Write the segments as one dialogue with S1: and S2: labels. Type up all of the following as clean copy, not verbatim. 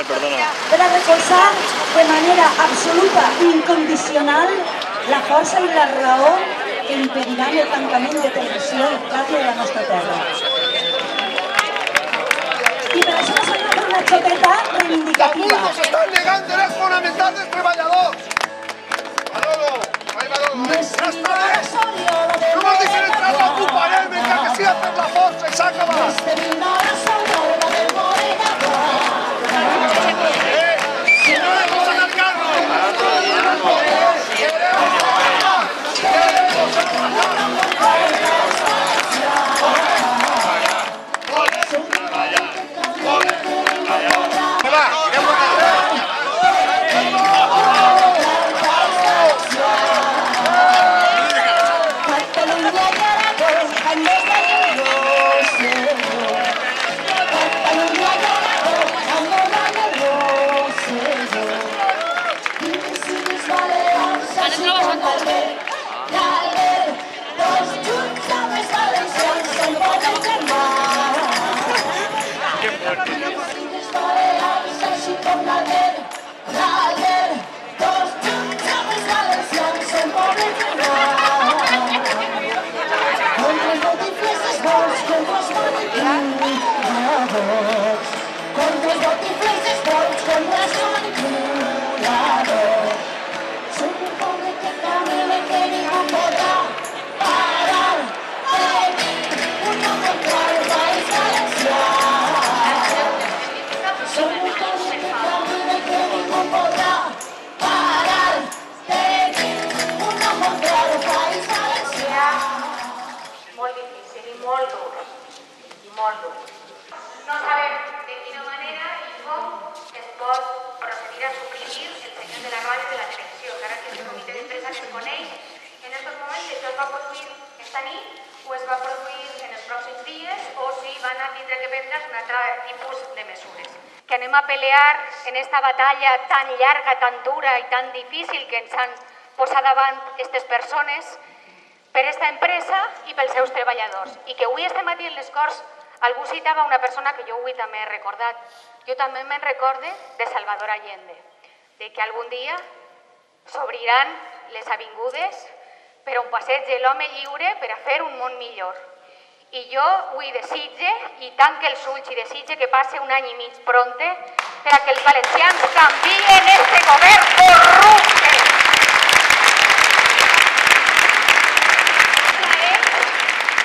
S1: para recolzar de manera absoluta i incondicional la força i la raó que impediran el tancament de televisió i ràdio de la nostra terra. I per això s'ha de fer una xoteta reivindicativa.
S2: Algunos están negando derechos fundamentales de los trabajadores. Manolo, ay Manolo, ya está bien. No hemos diferenciado la culpa en él, venga que sí haces la fuerza y sácala. Si no le gustan al carro.
S3: No sabem de quina manera i com es pot procedir a suprimir el senyor de la ràdio de la televisió, que ara que el comitè d'empresa desconeix en aquests moments si això es va produir esta nit o es va produir en els pròxims dies o si van a tindre que prendre's un altre tipus de mesures. Que anem a pelear en esta batalla tan llarga, tan dura i tan difícil que ens han posat davant aquestes persones per esta empresa i pels seus treballadors. I que avui este matí en les Corts algú citava una persona que jo avui també he recordat. Jo també me'n recorde de Salvador Allende, de que algun dia s'obriran les avingudes per on passeja l'home lliure per a fer un món millor. I jo avui desitge, i tanque els ulls i desitge que passe un any i mig pronte per a que els valencians canvien este govern corrupte.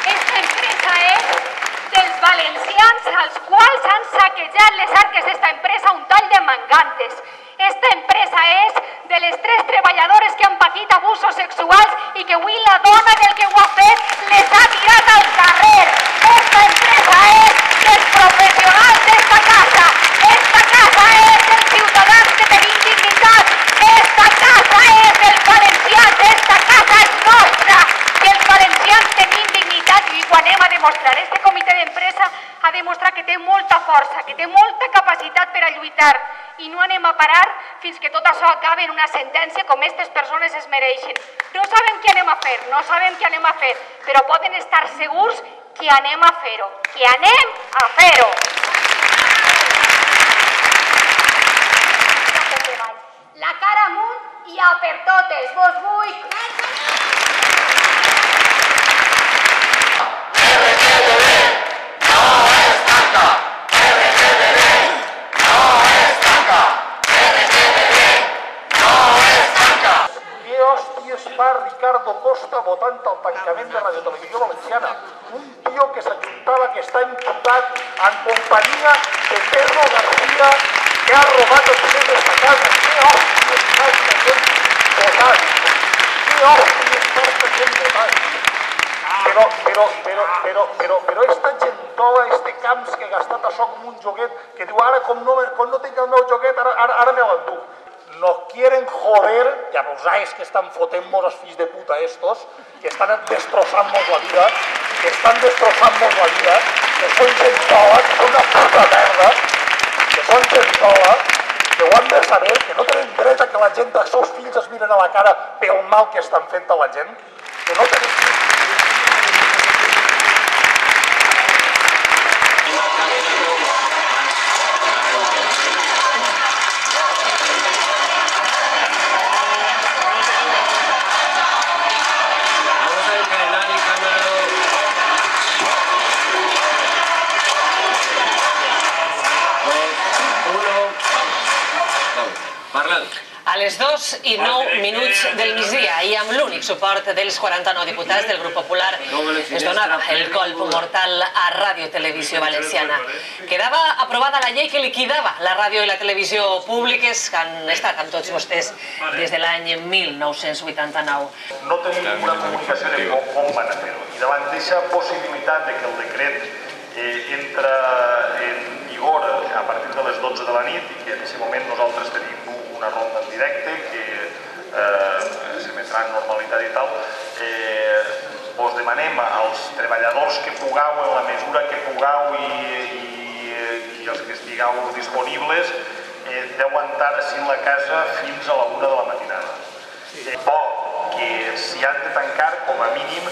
S3: Esta empresa és dels valencians als quals han saquejat les arques d'esta empresa un tall de mangantes. Esta empresa és de les 3 treballadores que han patit abusos sexuals i que avui la dona del que ho ha fet les ha tirat al carrer. Esta empresa és dels professionals d'esta casa. Esta casa és dels ciutadans que tenim dignitat. Esta casa és dels valencians. Esta casa és nostra. Que els valencians tenim dignitat i ho anem a demostrar. Este comitè d'empresa ha demostrat que té molta força, que té molta capacitat per a lluitar i no anem a parar fins que tot això acabi en una sentència com aquestes persones es mereixen. No sabem què anem a fer, no sabem què anem a fer, però poden estar segurs que anem a fer-ho, que anem a fer-ho. La cara amunt i a per totes, vos vull...
S2: Ricardo Costa votant el tancament de Radio Televisió Valenciana. Un tio que s'ajuntava que està imputat en companyia de Pedro García que ha robat els diners d'esta casa. Què hòsties està esta gent votant? Què hòsties està esta gent votant? Però esta gentola, este camps que ha gastat això com un joguet, que diu ara com no tinc el meu joguet, ara me l'enduc. Nos quieren joder, ya vos que están fotemos los fills de puta estos, que están destrozando la vida, que son gentolas, que son una puta merda, que són gentola, que ho han de saber, que no tenen dret a que la gent, els seus fills es miren a la cara pel mal que estan fent a la gent, que no tenen...
S4: A les 2:09 del migdia i amb l'únic suport dels 49 diputats del grup popular es donava el colp mortal a Ràdio Televisió Valenciana. Quedava aprovada la llei que liquidava la ràdio i la televisió públiques que han estat amb tots vostès des de l'any 1989.
S2: No tenim una comunicació de com van a fer-ho. I davant d'aquesta possibilitat que el decret entra en vigor a partir de les 12 de la nit i que en aquest moment nosaltres tenim una ronda en directe que s'emetrà en normalitat i tal, us demanem als treballadors que pugueu, en la mesura que pugueu i els que estigueu disponibles, d'aguantar així la casa fins a la 1 de la matinada. Bo que si han de tancar, com a mínim,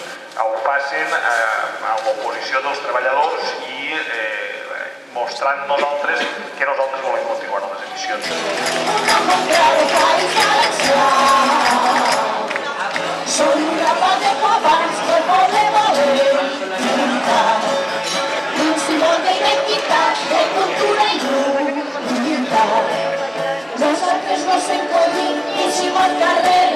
S2: ho facin a l'oposició dels treballadors i mostrant nosaltres que nosaltres volem continuar amb les emissions.
S5: Soy un rapaz de guapans que podemos inventar un símbolo de identidad, de cultura y unidad. Nosaltres nos encollim i si al carrer,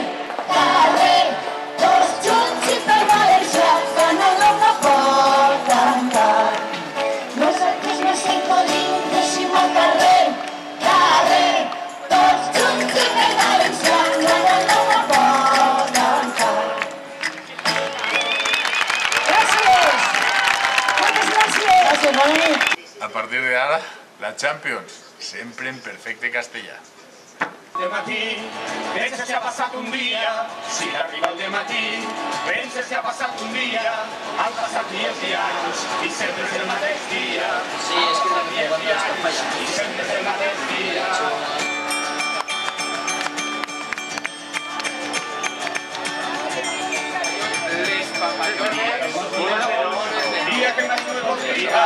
S5: tots junts i per València, ganant no pot cantar. Nosaltres nos encollim i si al carrer, tots junts i per València, ganant no pot cantar. Gràcies! Moltes gràcies! Gràcies, bona nit!
S6: A partir de ara, la Champions, sempre en perfecte castellà.
S7: De matí, pensa si ha passat un dia, si arriba el dematí, pensa si ha passat un dia, han passat dies i anys, i sempre és el mateix dia. Sí, és que no dies i anys, i sempre és el mateix dia. Les papallones, dia que mai no el voldria,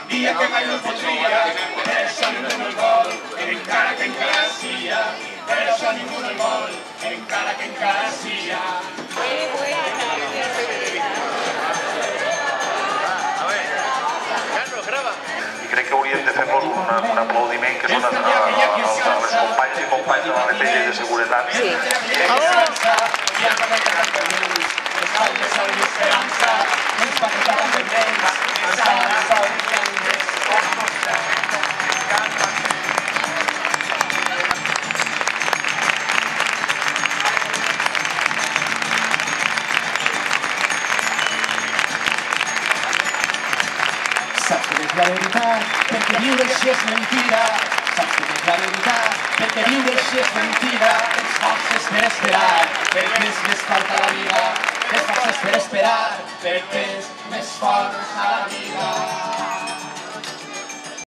S7: dia que mai no el voldria, per això ningú no el vol, encara que encara sia, per això ningú no el vol, encara que encara sia.
S2: I crec que hauríem de fer-nos un aplaudiment que són les companyes i companys de la neteja de seguretat.
S7: Saps que és la veritat, perquè viure així és mentida. Saps que és la veritat, perquè viure així és mentida. Tens forces per esperar, perquè és més fort a la vida. Tens forces per esperar, perquè és més fort a la vida.